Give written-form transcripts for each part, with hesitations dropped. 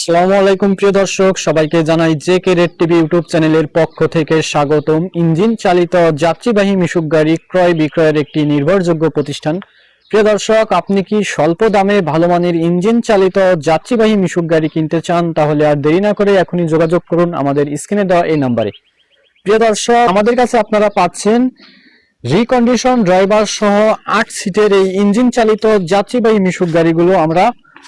আসসালামু আলাইকুম প্রিয় দর্শক, সবাইকে জানাই জেকে রেড টিভি ইউটিউব চ্যানেলের পক্ষ থেকে স্বাগতম। ইঞ্জিন চালিত যাত্রীবাহী মিশুক গাড়ি ক্রয় বিক্রয়ের একটি নির্ভরযোগ্য প্রতিষ্ঠান। প্রিয় দর্শক, আপনি কি স্বল্প দামে ভালো মানের ইঞ্জিন চালিত যাত্রীবাহী মিশুক গাড়ি কিনতে চান? তাহলে আর দেরি না করে এখনই যোগাযোগ করুন আমাদের স্ক্রিনে দেওয়া এই নাম্বারে। প্রিয় দর্শক, আমাদের কাছে আপনারা পাচ্ছেন রিকন্ডিশন ড্রাইভার সহ 8 সিটের এই ইঞ্জিন চালিত যাত্রীবাহী মিশুক গাড়িগুলো আমরা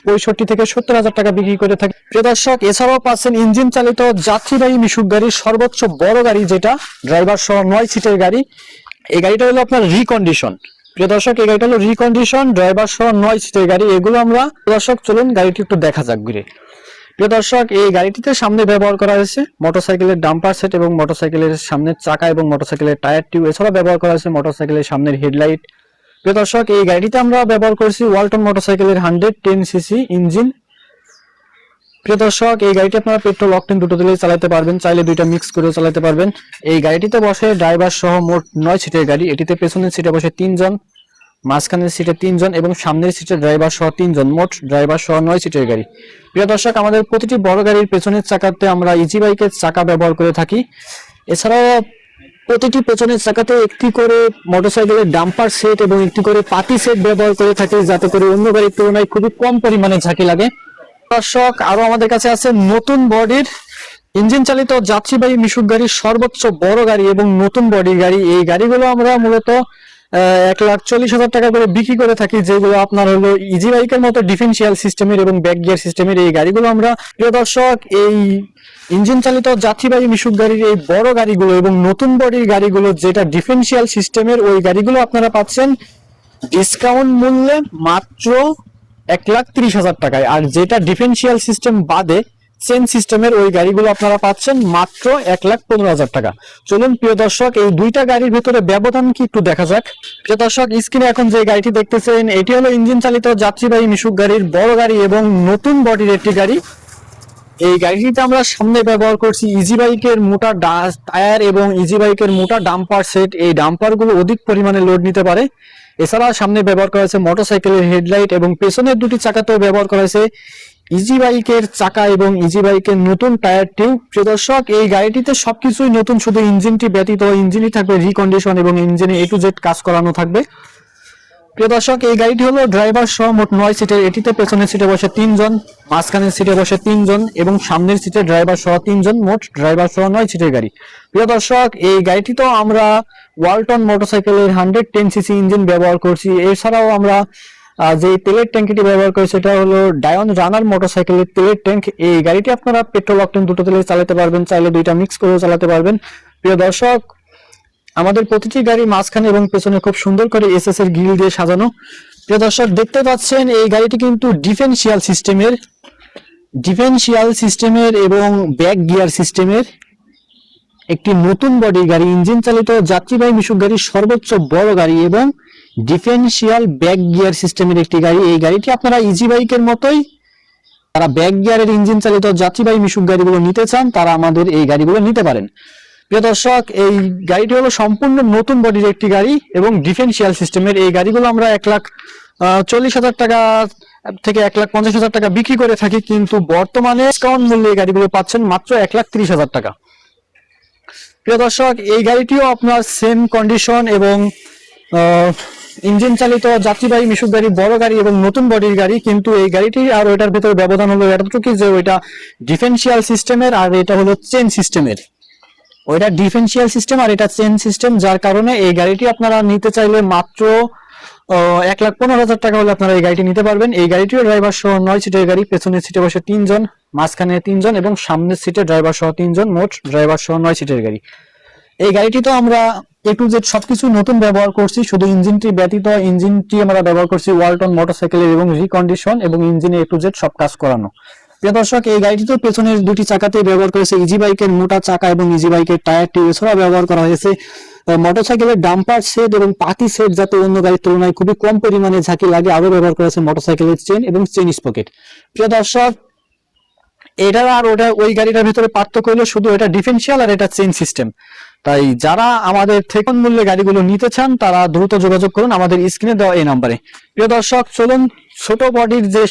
65 থেকে 70,000 টাকা বিক্রি করে থাকি। প্রিয় দর্শক, এছাড়াও পাচ্ছেন ইঞ্জিন চালিত যাত্রীবাহী মিশুক গাড়ির সর্বোচ্চ বড় গাড়ি, যেটা ড্রাইভার সহ 9 সিটের গাড়ি। এই গাড়িটা হলো আপনার রিকন্ডিশন। প্রিয় দর্শক, এই গাড়িটা হলো রিকন্ডিশন ড্রাইভার সহ 9 সিটের গাড়ি। এগুলো আমরা দর্শক চলুন গাড়িটি একটু দেখা যাক ঘুরে। প্রিয় দর্শক, এই গাড়িটিতে সামনে ব্যবহার করা হয়েছে মোটরসাইকেলের ডাম্পার সেট এবং মোটরসাইকেলের সামনের চাকা এবং মোটরসাইকেলের টায়ার টিউব। এছাড়া ব্যবহার করা হয়েছে মোটরসাইকেলের সামনের হেডলাইট। প্রিয় দর্শক, এই গাড়িটিতে আমরা ব্যবহার করেছি ওয়ালটন মোটরসাইকেলের 110 সিসি ইঞ্জিন। প্রিয় দর্শক, এই গাড়িটি আপনারা পেট্রোল অকটেন দুটো দিলেই চালাতে পারবেন, চাইলে দুইটা মিক্স করেও চালাতে পারবেন। এই গাড়িটিতে বসে ড্রাইভার সহ মোট 9 সিটের গাড়ি। এটিতে পেছনের সিটে বসে 3 জন, মাঝখানের সিটে 3 জন এবং সামনের সিটে ড্রাইভার সহ 3 জন, মোট ড্রাইভার সহ 9 সিটের গাড়ি। প্রিয় দর্শক, আমাদের প্রতিটি বড় গাড়ির পেছনের চাকাতে আমরা ইজি বাইকের চাকা ব্যবহার করে থাকি। এছাড়াও প্রতিটি পেছনের চাকাতে একটি করে মোটরসাইকেলের ডাম্পার সেট এবং একটি করে পাতি সেট ব্যবহার করে থাকি, যাতে করে অন্য গাড়ির তুলনায় খুবই কম পরিমাণে ঝাঁকি লাগে। দর্শক, আরো আমাদের কাছে আছে নতুন বডির ইঞ্জিন চালিত যাত্রীবাহী মিশুক গাড়ির সর্বোচ্চ বড় গাড়ি এবং নতুন বডির গাড়ি। এই গাড়িগুলো আমরা মূলত 1,40,000 টাকা করে বিক্রি করে থাকি, যেগুলো আপনার হলো ইজি বাইকের মতো ডিফারেন্সিয়াল সিস্টেমের এবং ব্যাক গিয়ার সিস্টেমের এই গাড়িগুলো আমরা। প্রিয় দর্শক, এই ইঞ্জিন চালিত যাত্রীবাহী মিশুক গাড়ির এই বড় গাড়িগুলো এবং নতুন বডির গাড়িগুলো যেটা ডিফারেন্সিয়াল সিস্টেমের, ওই গাড়িগুলো আপনারা পাচ্ছেন ডিসকাউন্ট মূল্যে মাত্র 1,30,000 টাকায়। আর যেটা ডিফারেন্সিয়াল সিস্টেম বাদে চেন সিস্টেমের ওই গাড়িগুলো আপনারা পাচ্ছেন মাত্র 1,15,000 টাকা। চলুন প্রিয় দর্শক, এই দুইটা গাড়ির ভিতরে ব্যবধান কি একটু দেখা যাক। প্রিয় দর্শক, স্ক্রিনে এখন যে গাড়িটি দেখতেছেন, এটি হলো ইঞ্জিন চালিত যাত্রীবাহী মিশুক গাড়ির বড় গাড়ি এবং নতুন বডির একটি গাড়ি। এই গাড়িটিতে আমরা সামনে ব্যবহার করছি ইজি বাইকের মোটা টায়ার এবং ইজি বাইকের মোটা ডাম্পার সেট। এই ডাম্পার গুলো অধিক পরিমাণে লোড নিতে পারে। এছাড়া সামনে ব্যবহার করা হয়েছে মোটরসাইকেলের হেডলাইট এবং পেছনের দুটি চাকাতেও ব্যবহার করা হয়েছে ইজি বাইকের চাকা এবং ইজি বাইকের নতুন টায়ার টিউব। প্রিয় দর্শক, এই গাড়িটিতে সবকিছুই নতুন, শুধু ইঞ্জিনটি ব্যতীত। ইঞ্জিনই থাকবে রিকন্ডিশন এবং ইঞ্জিনে A to Z কাজ করানো থাকবে। প্রিয় দর্শক, এই গাড়িটি হলো ড্রাইভার সহ মোট 9 সিটের। এটিতে পেছনের সিটে বসে 3 জন, মাঝখানের সিটে বসে 3 জন এবং সামনের সিটে ড্রাইভার সহ 3 জন, মোট ড্রাইভার সহ 9 সিটের গাড়ি। প্রিয় দর্শক, এই গাড়িটিতেও আমরা ওয়ালটন মোটরসাইকেলের 110 সিসি ইঞ্জিন ব্যবহার করছি। এছাড়াও আমরা যে তেলের ট্যাঙ্কিটি ব্যবহার করি সেটা হলো ডায়ন রানার মোটরসাইকেলের তেলের ট্যাঙ্ক। এই গাড়িটি আপনারা পেট্রোল অকটেন দুটো তেলে চালাতে পারবেন, চাইলে দুইটা মিক্স করেও চালাতে পারবেন। প্রিয় দর্শক, আমাদের প্রতিটি গাড়ি মাঝখানে এবং পেছনে খুব সুন্দর করে এসএস এর গ্রিল দিয়ে সাজানো। প্রিয় দর্শক, দেখতে পাচ্ছেন এই গাড়িটি কিন্তু ডিফারেন্সিয়াল সিস্টেমের এবং ব্যাক গিয়ার সিস্টেমের একটি নতুন বডি গাড়ি, ইঞ্জিন চালিত যাত্রীবাহী মিশুক গাড়ির সর্বোচ্চ বড় গাড়ি এবং ডিফারেন্সিয়াল ব্যাক গিয়ার সিস্টেমের একটি গাড়ি। এই গাড়িটি আপনারা ইজি বাইকের মতোই, তারা ব্যাক গিয়ারের ইঞ্জিন চালিত যাত্রীবাহী মিশুক গাড়িগুলো নিতে চান, তারা আমাদের এই গাড়িগুলো নিতে পারেন। প্রিয় দর্শক, এই গাড়িটি হলো সম্পূর্ণ নতুন বডির একটি গাড়ি এবং ডিফারেন্সিয়াল সিস্টেমের। এই গাড়িগুলো আমরা 1,40,000 টাকা থেকে 1,50,000 টাকা বিক্রি করে থাকি, কিন্তু বর্তমানে ডিসকাউন্ট মূল্যে এই গাড়িগুলো পাচ্ছেন মাত্র 1,30,000 টাকা। প্রিয় দর্শক, এই গাড়িটিও আপনার সেম কন্ডিশন এবং ইঞ্জিন চালিত যাত্রীবাহী মিশুক গাড়ি, বড় গাড়ি এবং নতুন বডির গাড়ি, কিন্তু এই গাড়িটি আর ওইটার ভিতরে ব্যবধান হলো এতটুকু যে ওইটা ডিফারেন্সিয়াল সিস্টেমের আর এটা হলো চেন সিস্টেমের। ওইটা ডিফারেন্সিয়াল সিস্টেম আর এটা চেন সিস্টেম, যার কারণে এই গাড়িটি আপনারা নিতে চাইলে মাত্র 1,15,000 টাকা হলে আপনারা এই গাড়িটি নিতে পারবেন। এই গাড়িটিও ড্রাইভার সহ 9 সিটের গাড়ি। পেছনের সিটে বসে 3 জন, মাঝখানে 3 জন এবং সামনের সিটে ড্রাইভার সহ 3 জন, মোট ড্রাইভার সহ 9 সিটের গাড়ি। এই গাড়িটি তো আমরা A to Z সবকিছু নতুন ব্যবহার করছি, শুধু ইঞ্জিনটি ব্যতীত। ইঞ্জিনটি আমরা ব্যবহার করছি ওয়ালটন মোটরসাইকেলের এবং রিকন্ডিশন এবং ইঞ্জিনে A to Z সব কাজ করানো। প্রিয় দর্শক, এই গাড়িটিতে পেছনের দুটি চাকাতেই ব্যবহার করেছে ইজি বাইকের মোটা চাকা এবং ইজি বাইকের টায়ার টিউব। এছাড়া ব্যবহার করা হয়েছে মোটরসাইকেলের ডাম্পার সেট এবং পাতি সেট, যাতে অন্য গাড়ির তুলনায় খুবই কম পরিমাণে ঝাঁকি লাগে। আরো ব্যবহার করেছে মোটরসাইকেলের চেন এবং চেন স্পকেট। প্রিয় দর্শক, এটা আর ওই গাড়িটার ভিতরে পার্থক্য হলো শুধু এটা ডিফারেন্সিয়াল আর এটা চেন সিস্টেম। তাই যারা আমাদের থেকে মূল্যে গাড়িগুলো নিতে চান, তারা দ্রুত যোগাযোগ করুন আমাদের স্ক্রিনে দেওয়া এই নাম্বারে। প্রিয় দর্শক, চলুন ছোট বডির যে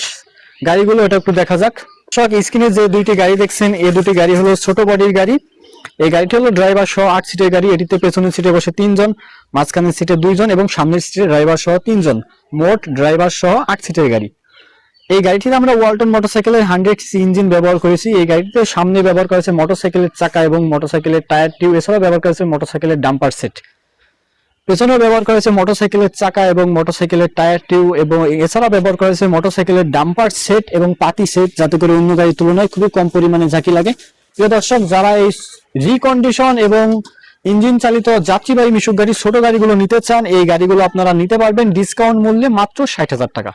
গাড়িগুলো এটা একটু দেখা যাক। স্ক্রিনে যে দুইটি গাড়ি দেখছেন, এই দুটি গাড়ি হলো ছোট বডির গাড়ি। এই গাড়িটি হলো ড্রাইভার সহ 8 সিটের গাড়ি। এটিতে পেছনের সিটে বসে 3 জন, মাঝখানের সিটে 2 জন এবং সামনের সিটে ড্রাইভার সহ 3 জন, মোট ড্রাইভার সহ 8 সিটের গাড়ি। এই গাড়িটিতে আমরা ওয়ালটন মোটরসাইকেলের 100cc ইঞ্জিন ব্যবহার করেছি। এই গাড়িতে সামনে ব্যবহার করেছে মোটরসাইকেলের চাকা এবং মোটরসাইকেলের টায়ার টিউব, এছাড়াও ব্যবহার করেছে মোটরসাইকেলের ডাম্পার সেট। পেছনেও ব্যবহার করেছে মোটরসাইকেলের চাকা এবং মোটরসাইকেলের টায়ার টিউব এবং এছাড়াও ব্যবহার করেছে মোটরসাইকেলের ডাম্পার সেট এবং পাতি সেট, যাতে করে অন্য গাড়ির তুলনায় খুবই কম পরিমাণে ঝাঁকি লাগে। প্রিয় দর্শক, যারা এই রিকন্ডিশন এবং ইঞ্জিন চালিত যাত্রীবাহী মিশুক গাড়ি ছোট গাড়িগুলো নিতে চান, এই গাড়িগুলো আপনারা নিতে পারবেন ডিসকাউন্ট মূল্যে মাত্র 60,000 টাকা।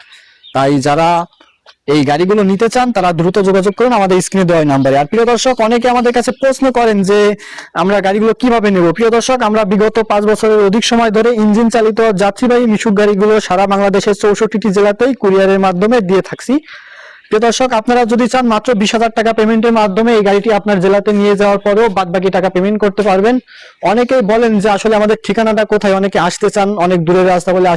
তাই যারা এই গাড়িগুলো নিতে চান তারা দ্রুত যোগাযোগ করুন আমাদের স্ক্রিনে দেওয়া নাম্বারে। আর প্রিয় দর্শক, অনেকে আমাদের কাছে প্রশ্ন করেন যে আমরা গাড়িগুলো কিভাবে নেব। প্রিয় দর্শক, আমরা বিগত 5 বছরের অধিক সময় ধরে ইঞ্জিন চালিত যাত্রীবাহী মিশুক গাড়িগুলো সারা বাংলাদেশের 64টি জেলাতেই কুরিয়ারের মাধ্যমে দিয়ে থাকছি। প্রিয় দর্শক, আপনারা যদি চান মাত্র 20,000 টাকা পেমেন্টের মাধ্যমে এই গাড়িটি আপনার জেলাতে নিয়ে যাওয়ার পরেও বাদবাকি টাকা পেমেন্ট করতে পারবেন। অনেকেই বলেন যে আসলে আমাদের ঠিকানাটা কোথায়, অনেকে আসতে চান, অনেক দূরের রাস্তা বলে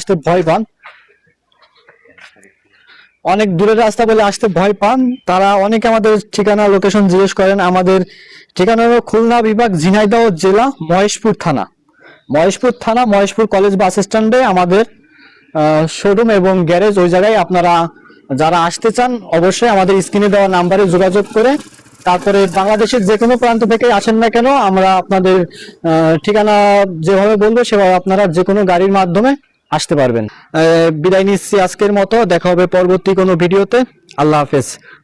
আসতে ভয় পান, তারা অনেকে আমাদের ঠিকানা লোকেশন জিজ্ঞেস করেন। আমাদের ঠিকানা হলো খুলনা বিভাগ, ঝিনাইদহ জেলা, মহেশপুর থানা, মহেশপুর কলেজ বাস স্ট্যান্ডে আমাদের শোরুম এবং গ্যারেজ। ওই জায়গায় আপনারা যারা আসতে চান অবশ্যই আমাদের স্ক্রিনে দেওয়া নাম্বারে যোগাযোগ করে, তারপরে বাংলাদেশের যে কোনো প্রান্ত থেকে আসেন না কেন, আমরা আপনাদের ঠিকানা যেভাবে বলবো সেভাবে আপনারা যে কোনো গাড়ির মাধ্যমে আসতে পারবেন। বিদায় নিচ্ছি আজকের মতো, দেখা হবে পরবর্তী কোনো ভিডিওতে। আল্লাহ হাফেজ।